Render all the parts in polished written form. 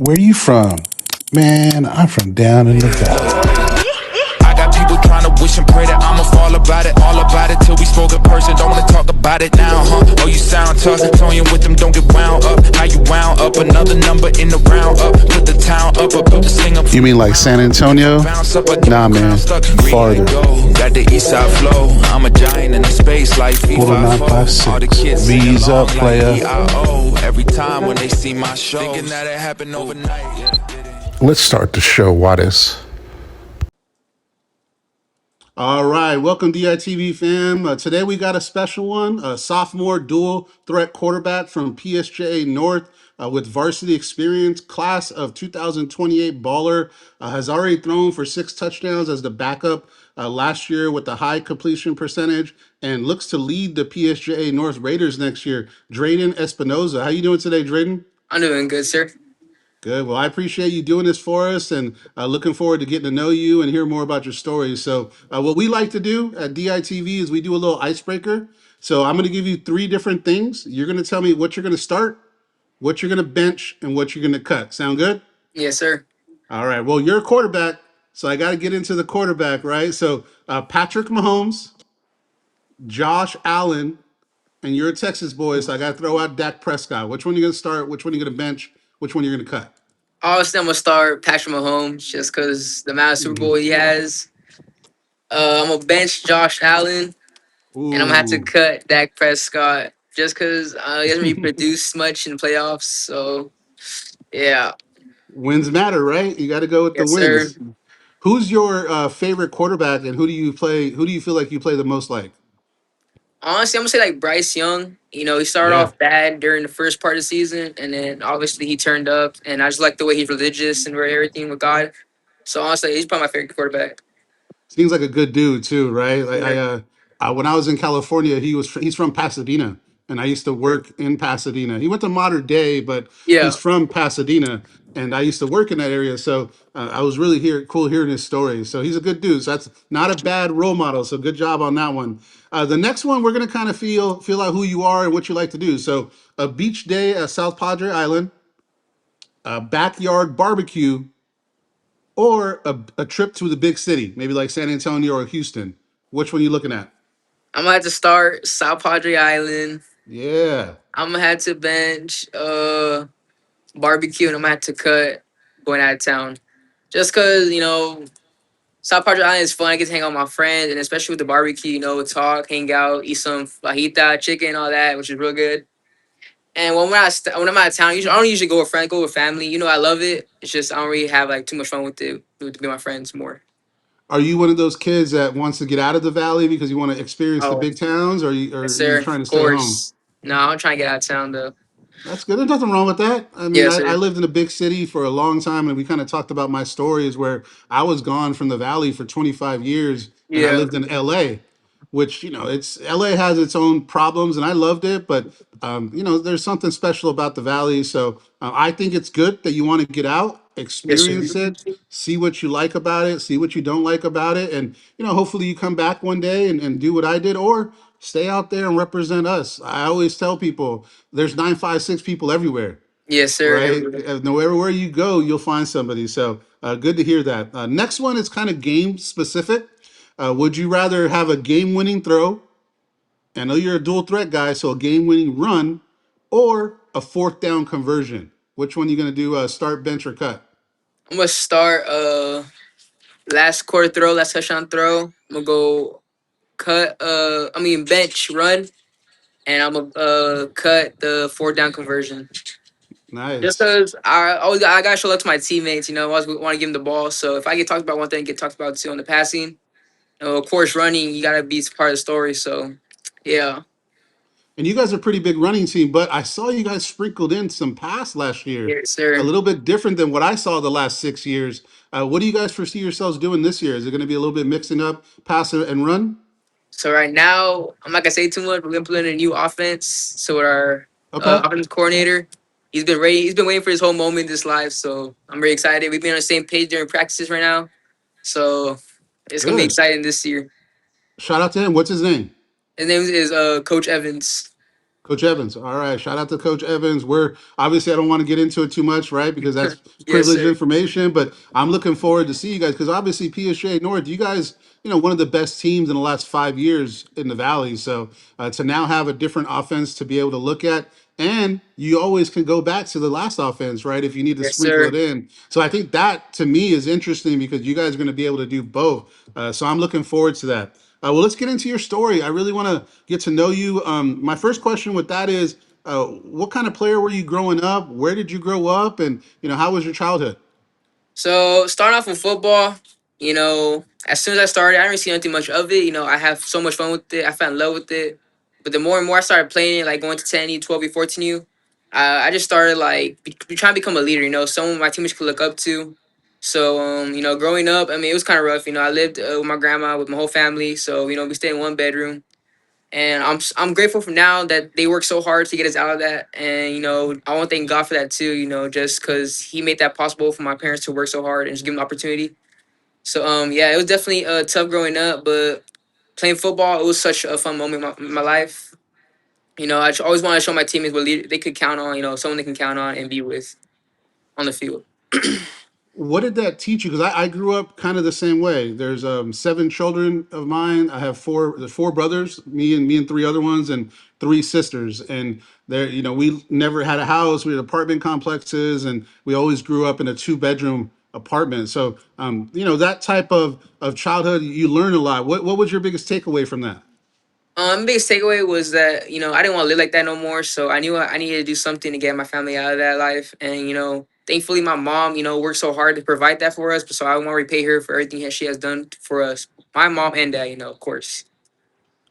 Where you from? Man, I'm from down in the valley. I got people trying to wish and pray that I'ma fall about it, all about it till we spoke in person. Don't wanna talk about it now, huh? Oh, you sound tough, toying with them, don't get wound up. How you wound up? Another number in the round up. Put the town up, I built the sling up. You mean like San Antonio? Nah, man, farther. Got the east side flow. I'm a giant in the space like Portal FIFA. All the 956. kids V's sing up, along like player. EIO. Every time when they see my show, thinking that it happened overnight. Let's start the show, Wattis. All right, welcome DITV fam. Today we got a special one, a sophomore dual threat quarterback from PSJA North with varsity experience, class of 2028 baller, has already thrown for 6 touchdowns as the backup last year with a high completion percentage and looks to lead the PSJA North Raiders next year. Drayden Espinoza. How you doing today, Drayden? I'm doing good, sir. Good. Well, I appreciate you doing this for us and looking forward to getting to know you and hear more about your stories. So, what we like to do at DITV is we do a little icebreaker. So, I'm going to give you 3 different things. You're going to tell me what you're going to start, what you're going to bench, and what you're going to cut. Sound good? Yes, sir. All right. Well, you're a quarterback, so I got to get into the quarterback, right? So, Patrick Mahomes, Josh Allen, and you're a Texas boy, so I got to throw out Dak Prescott. Which one are you going to start? Which one are you going to bench? Which one are you going to cut? Obviously, I'm gonna start Patrick Mahomes just because the amount of Super Bowl he has. I'm gonna bench Josh Allen, and I'm gonna have to Ooh. cut Dak Prescott just because he hasn't really produced much in the playoffs. So, yeah, Wins matter, right? You got to go with the yes, sir. wins. Who's your favorite quarterback, and who do you play? Who do you feel like you play the most like? Honestly, I'm gonna say like Bryce Young. He started Yeah, off bad during the first part of the season, and then obviously he turned up. And I just like the way he's religious and very everything with God. So honestly, he's probably my favorite quarterback. seems like a good dude too, right? Sure. When I was in California, he's from Pasadena, and I used to Sure. work in Pasadena. He went to Modern Day, but he's Yeah. from Pasadena, and I used to work in that area. So I was really cool hearing his stories. So he's a good dude. So that's not a bad role model. So good job on that one. The next one, we're gonna kind of feel out who you are and what you like to do. So a beach day at South Padre Island, a backyard barbecue, or a trip to the big city, maybe like San Antonio or Houston. Which one are you looking at? I'm gonna have to start South Padre Island. Yeah. I'm gonna have to bench barbecue, and I'm gonna have to cut going out of town. Just cause South Padre Island is fun. I get to hang out with my friends, and especially with the barbecue, talk, hang out, eat some fajita, chicken, all that, which is real good. And when I'm out of town, I don't usually go with friends, go with family. I love it. It's just I don't really have like too much fun with it with my friends more. Are you one of those kids that wants to get out of the valley because you want to experience the Oh, big towns, or yes, are you sir. trying to Of stay home? course. No, I'm trying to get out of town though. That's good. There's nothing wrong with that. I mean, Yes, I sir. lived in a big city for a long time, and we kind of talked about my stories where I was gone from the valley for 25 years, and I Yeah. lived in LA, which, it's LA has its own problems, and I loved it, but there's something special about the valley. So I think it's good that you want to get out, Yes, sir. experience it, see what you like about it, see what you don't like about it, and hopefully you come back one day and do what I did, or stay out there and represent us. I always tell people there's 956 people everywhere, Yes, sir. right? Everywhere. No matter where you go, you'll find somebody. So good to hear that. Next one is kind of game specific. Would you rather have a game winning throw? I know you're a dual threat guy, so a game winning run or a fourth down conversion. Which one are you going to do? Start, bench, or cut? I'm gonna start last quarter throw, last touchdown throw. I'm gonna go cut bench run, and I'm gonna cut the fourth down conversion. Just Nice. because I gotta show love to my teammates, I always want to give them the ball. So if I get talked about one thing, get talked about two on the passing. Of course, running you gotta be part of the story. So yeah, And you guys are a pretty big running team, but I saw you guys sprinkled in some pass last year. yes, A sir. little bit different than what I saw the last 6 years. What do you guys foresee yourselves doing this year? Is it going to be a little bit mixing up pass and run? So right now, I'm not gonna say too much. We're implementing a new offense. So with our Okay, offense coordinator, he's been ready. He's been waiting for his whole moment in this life. So I'm very excited. We've been on the same page during practices right now. So it's gonna be good. exciting this year. Shout out to him. What's his name? His name is Coach Evans. Coach Evans. All right. Shout out to Coach Evans. We're obviously, I don't want to get into it too much, right? Because that's Yes, privileged sir. information, but I'm looking forward to see you guys because obviously PSJA North, you guys, one of the best teams in the last 5 years in the Valley. So to now have a different offense to be able to look at, and you always can go back to the last offense, right? If you need to Yes, sprinkle it sir. in. So I think that to me is interesting because you guys are going to be able to do both. So I'm looking forward to that. Well, let's get into your story. I really want to get to know you. My first question with that is, what kind of player were you growing up? Where did you grow up? And how was your childhood? So starting off with football, as soon as I started, I didn't really see nothing much of it. I have so much fun with it. I fell in love with it. But the more and more I started playing it, like going to 10U, 12U, 14U, I just started like trying to become a leader. Someone my teammates could look up to. So growing up, I mean, it was kind of rough. I lived with my grandma, with my whole family. So we stayed in one bedroom. And I'm grateful for now that they worked so hard to get us out of that. And I want to thank God for that too. Just because He made that possible for my parents to work so hard and just give them the opportunity. So yeah, it was definitely tough growing up, but playing football, it was such a fun moment in my life. Always wanted to show my teammates what they could count on. Someone they can count on and be with on the field. What did that teach you? Because I grew up kind of the same way. There's 7 children of mine. I have four brothers, me and 3 other ones, and 3 sisters. And there, we never had a house. We had apartment complexes, and we always grew up in a 2 bedroom apartment. So, that type of childhood, you learn a lot. What was your biggest takeaway from that? Biggest takeaway was that I didn't want to live like that no more. So I knew I needed to do something to get my family out of that life. And thankfully my mom worked so hard to provide that for us. So I want to repay her for everything that she has done for us. My mom and dad, of course.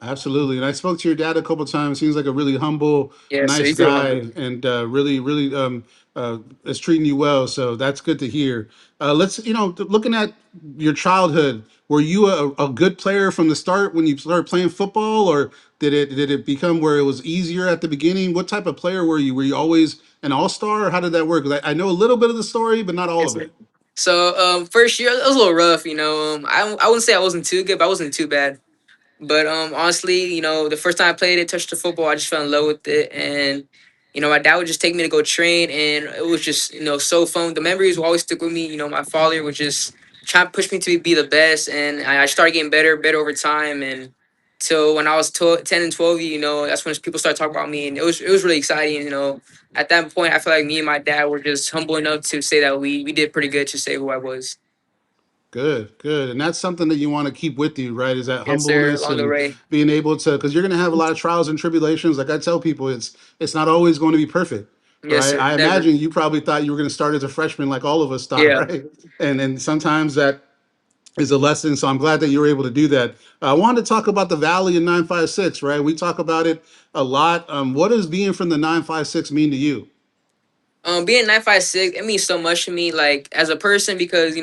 Absolutely. And I spoke to your dad a couple times. Seems like a really humble, Yeah, so nice he's real guy, humble. and really, really is treating you well. So that's good to hear. Let's, looking at your childhood, were you a good player from the start when you started playing football, or did it become where it was easier at the beginning? What type of player were you? Were you always an all-star, or how did that work? 'Cause I know a little bit of the story, but not all Yes, of sir. it. So first year it was a little rough. I wouldn't say I wasn't too good, but I wasn't too bad. But honestly, the first time I played it, touched the football, I just fell in love with it. And my dad would just take me to go train, and it was just so fun. The memories will always stick with me. My father would just try to push me to be the best, and I started getting better over time. And till when I was 10 and 12, that's when people started talking about me, and it was really exciting. At that point, I feel like me and my dad were just humble enough to say that we did pretty good to say who I was. Good, good. And that's something that you want to keep with you, right? Is that Yes, sir. humbleness Along the and way. being able to, because you're going to have a lot of trials and tribulations. Like I tell people, it's not always going to be perfect, Yes, right? sir. I Never. imagine you probably thought you were going to start as a freshman, like all of us thought, Yeah. right? And sometimes that is a lesson. So I'm glad that you were able to do that. I wanted to talk about the Valley in 956, right? We talk about it a lot. What does being from the 956 mean to you? Being 956, it means so much to me, like as a person, because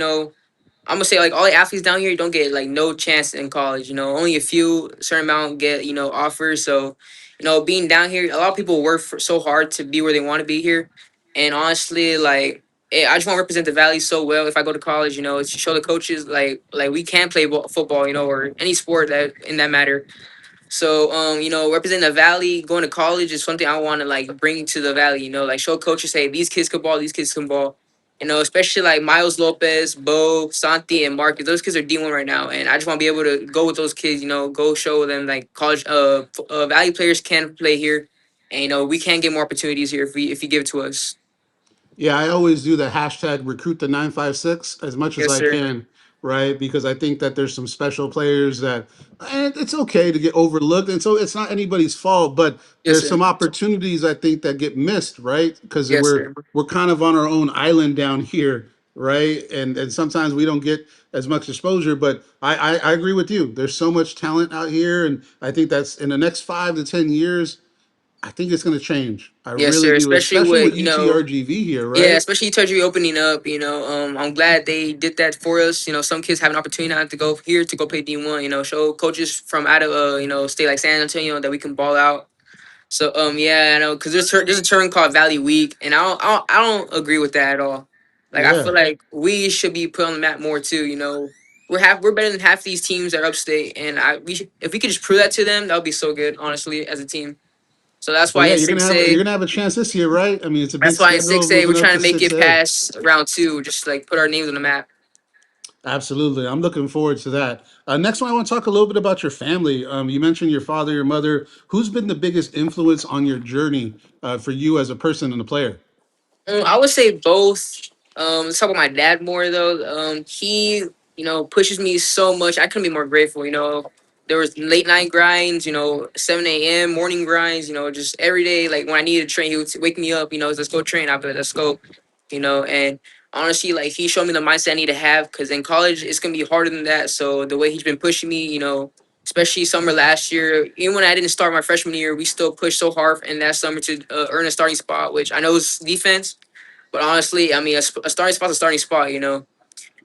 I'm gonna say like all the athletes down here don't get like no chance in college. Only a few certain amount get offers. So, being down here, a lot of people work so hard to be where they want to be here, and honestly, like I just want to represent the Valley so well. If I go to college, it's to show the coaches like we can play football, or any sport that in that matter. So, representing the Valley, going to college is something I want to like bring to the Valley. Like show coaches, hey, these kids can ball, these kids can ball. Especially like Miles Lopez, Bo, Santi, and Marcus. Those kids are D1 right now, and I just want to be able to go with those kids. Go show them like college, Valley players can play here, and we can get more opportunities here if you give it to us. Yeah, I always do the hashtag recruit the 956 as much as Yes, I sir. can, right? Because I think that there's some special players that and it's okay to get overlooked. And so it's not anybody's fault, but Yes, there's sir. some opportunities I think that get missed, right? Because Yes, we're sir. we're kind of on our own island down here, right? And sometimes we don't get as much exposure, but I agree with you. There's so much talent out here, and I think that's in the next 5 to 10 years, I think it's going to change. I Yes, really sir. do, Especially especially with with UTRGV here, yeah, right? especially Touchy opening up. I'm glad they did that for us. Some kids have an opportunity now to go here to go play D1. Show coaches from out of state like San Antonio that we can ball out. So yeah, I know because there's a term called Valley Week, and I don't agree with that at all. Like I feel Yeah. like we should be put on the map more too. We're better than half these teams that are upstate, and if we could just prove that to them, that would be so good, honestly, as a team. So that's So why yeah, in six you're A, gonna have a chance this year, right? I mean, it's a big that's why in six schedule A we're moving up trying to to make six it A. past round two, just like put our names on the map. Absolutely, I'm looking forward to that. Next one, I want to talk a little bit about your family. You mentioned your father, your mother. Who's been the biggest influence on your journey for you as a person and a player? I would say both. Let's talk about my dad more though. He, pushes me so much. I couldn't be more grateful. There was late night grinds. 7 a.m. morning grinds. Just every day. Like when I needed to train, he would wake me up. Let's go train. I'd be like, let's go. And honestly, like he showed me the mindset I need to have because in college it's gonna be harder than that. So the way he's been pushing me, especially summer last year, even when I didn't start my freshman year, we still pushed so hard in that summer to earn a starting spot, which I know is defense. But honestly, I mean, a starting spot's a starting spot, Yeah.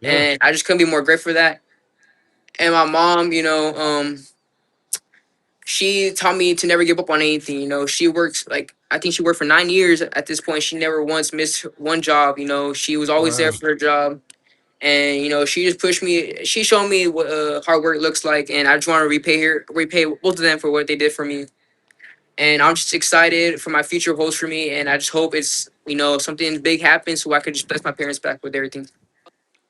and I just couldn't be more grateful for that. And my mom, she taught me to never give up on anything. She works like I think she worked for 9 years at this point. She never once missed one job. She was always there Wow. for her job, and she just pushed me. She showed me what hard work looks like, and I just want to repay both of them for what they did for me. And I'm just excited for my future hopes for me, and I just hope it's something big happens so I could just bless my parents back with everything.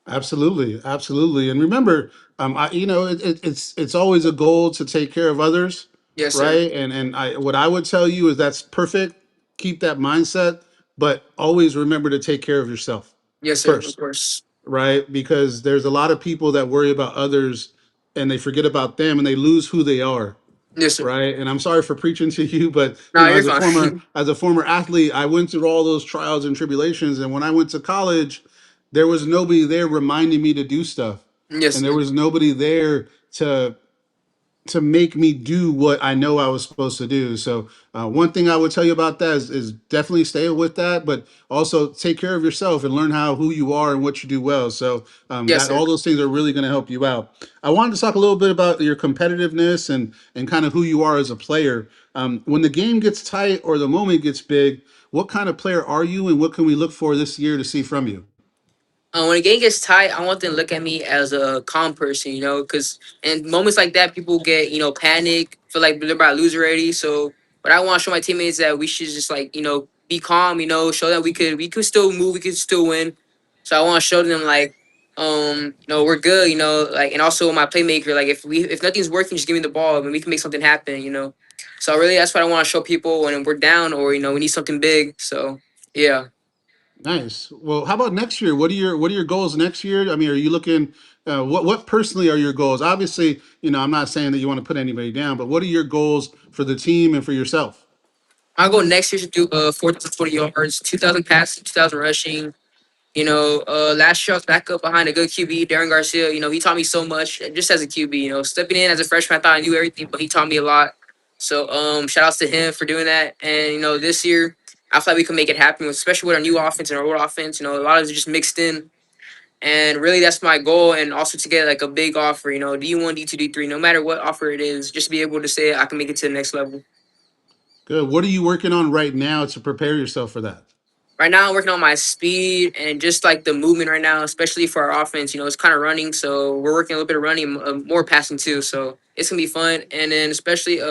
Absolutely, absolutely. And remember, it's always a goal to take care of others, Yes, sir. right? And what I would tell you is that's perfect. Keep that mindset, but always remember to take care of yourself Yes, sir. Of first, course. right? Because there's a lot of people that worry about others and they forget about them and they lose who they are, Yes, sir. right? And I'm sorry for preaching to you, but No, you're as a former fine. athlete, I went through all those trials and tribulations. And when I went to college, there was nobody there reminding me to do stuff, Yes, and there sir. was nobody there to make me do what I know I was supposed to do. So one thing I would tell you about that is definitely stay with that, but also take care of yourself and learn how who you are and what you do well. So Yes, that sir. all those things are really going to help you out. I wanted to talk a little bit about your competitiveness and kind of who you are as a player. When the game gets tight or the moment gets big, what kind of player are you, and what can we look for this year to see from you? When a game gets tight, I want them to look at me as a calm person, because in moments like that, people get, panic, feel like they're about to lose already. So, but I want to show my teammates that we should just like, be calm, show that we could still move, we could still win. So I want to show them like, we're good, like, and also my playmaker, like if nothing's working, just give me the ball and we can make something happen. So really, that's what I want to show people when we're down or we need something big. So yeah. Nice. Well, how about next year? What are your goals next year? I mean, are you looking? What personally are your goals? Obviously, I'm not saying that you want to put anybody down, but what are your goals for the team and for yourself? I'll go next year to do 4,020 yards, 2,000 passing, 2,000 rushing. Last year I was back up behind a good QB, Darren Garcia. He taught me so much just as a QB. Stepping in as a freshman, I thought I knew everything, but he taught me a lot. So shout outs to him for doing that. And this year I feel like we can make it happen, especially with our new offense and our old offense. A lot of it's just mixed in. And really, that's my goal, and also to get like a big offer. D1, D2, D3, no matter what offer it is, just be able to say I can make it to the next level. Good. What are you working on right now to prepare yourself for that? Right now, I'm working on my speed and just like the movement right now, especially for our offense. It's kind of running, so we're working a little bit of running, more passing too. So it's gonna be fun. And then especially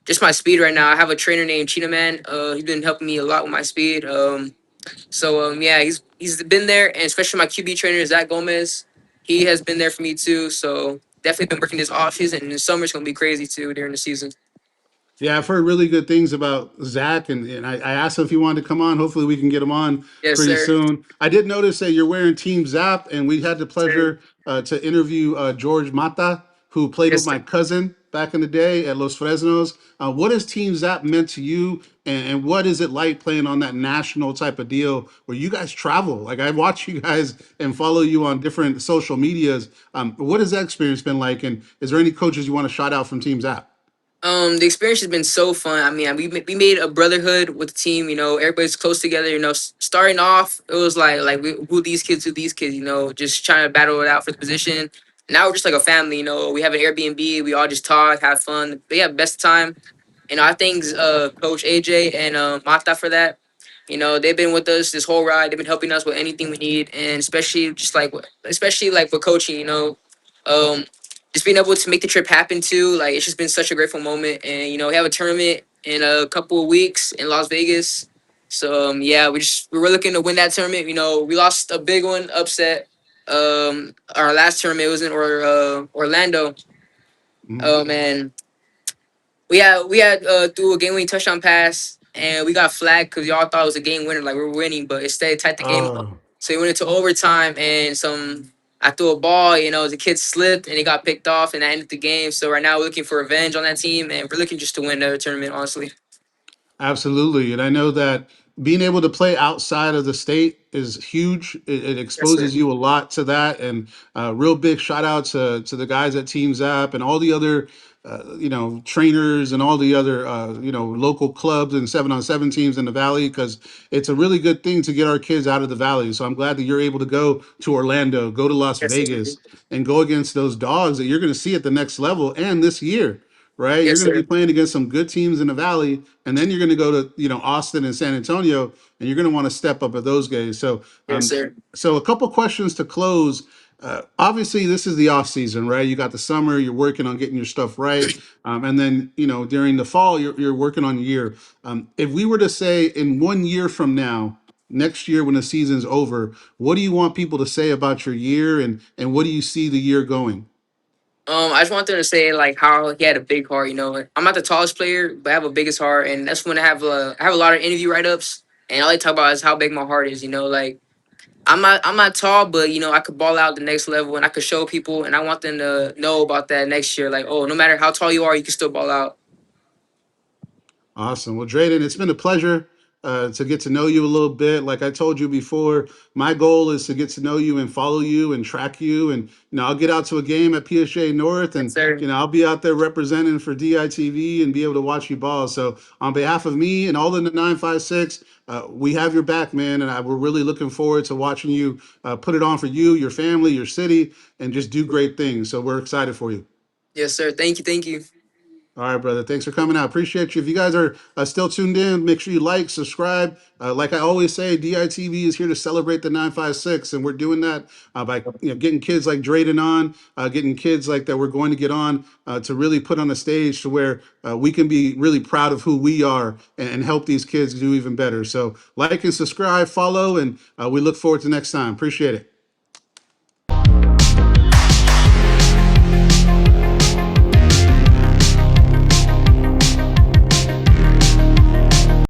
just my speed right now. I have a trainer named Cheetah Man. He's been helping me a lot with my speed. Yeah, he's been there, and especially my QB trainer Zach Gomez. He has been there for me too. So definitely been working this off season, and the summer's gonna be crazy too during the season. Yeah, I've heard really good things about Zach, and I asked him if he wanted to come on. Hopefully, we can get him on Yes, pretty sir. soon. I did notice that you're wearing Team Zap, and we had the Sir. pleasure to interview George Mata, who played with Yes, my sir. cousin back in the day at Los Fresnos. What has Team Zap meant to you, and what is it like playing on that national type of deal where you guys travel? Like I watch you guys and follow you on different social medias. What has that experience been like, and is there any coaches you want to shout out from Team Zap? The experience has been so fun. I mean, we made a brotherhood with the team. Everybody's close together. Starting off, it was like who these kids. Just trying to battle it out for the position. Now we're just like a family. We have an Airbnb. We all just talk, have fun. They have best time. I thank Coach AJ and Mata for that. They've been with us this whole ride. They've been helping us with anything we need, and especially like for coaching. Um, just being able to make the trip happen too. Like it's just been such a grateful moment, and we have a tournament in a couple of weeks in Las Vegas. So yeah, we were looking to win that tournament. You know, we lost a big one, upset. Our last tournament was in Orlando. Mhm. And we had threw a game winning touchdown pass, and we got flagged because y'all thought it was a game winner, like we were winning, but instead tied the game up. Oh, So we went into overtime, and I threw a ball. You know, the kid slipped and he got picked off, and that ended the game. So right now we're looking for revenge on that team, and we're looking just to win the tournament, honestly. absolutely. And I know that being able to play outside of the state is huge. It Yes, sir. exposes you a lot to that. And real big shout out to the guys at Teams App and all the other, trainers and all the other, local clubs and 7-on-7 teams in the Valley, because it's a really good thing to get our kids out of the Valley. So I'm glad that you're able to go to Orlando, go to Las Yes, sir. Vegas, and go against those dogs that you're going to see at the next level and this year, right? You're Yes, going to be sir. playing against some good teams in the Valley, and then you're going to go to Austin and San Antonio, and you're going to want to step up at those guys. So, Yes, sir. a couple questions to close. Obviously, this is the off season, right? You got the summer, you're working on getting your stuff right, and then during the fall, you're working on your year. If we were to say in 1 year from now, next year when the season's over, what do you want people to say about your year, and what do you see the year going? I just want them to say like how he had a big heart. You know, I'm not the tallest player, but I have a biggest heart, and that's when I have a lot of interview write ups, and all I talk about is how big my heart is. You know, like I'm not tall, but I could ball out the next level, and I could show people, and I want them to know about that next year. Like, oh, no matter how tall you are, you can still ball out. Awesome. Well, Drayden, it's been a pleasure to get to know you a little bit. Like I told you before, my goal is to get to know you and follow you and track you. And I'll get out to a game at PSJA North, Yes, and sir. I'll be out there representing for DITV and be able to watch you ball. So on behalf of me and all in the 956, we have your back, man, and we're really looking forward to watching you put it on for you, your family, your city, and just do great things. So we're excited for you. Yes, sir. Thank you. Thank you. All right, brother. Thanks for coming out. Appreciate you. If you guys are still tuned in, make sure you like, subscribe. Like I always say, DITV is here to celebrate the 956, and we're doing that by getting kids like Drayden on, getting kids like that we're going to get on to really put on a stage to where we can be really proud of who we are, and help these kids do even better. So like and subscribe, follow, and we look forward to next time. Appreciate it.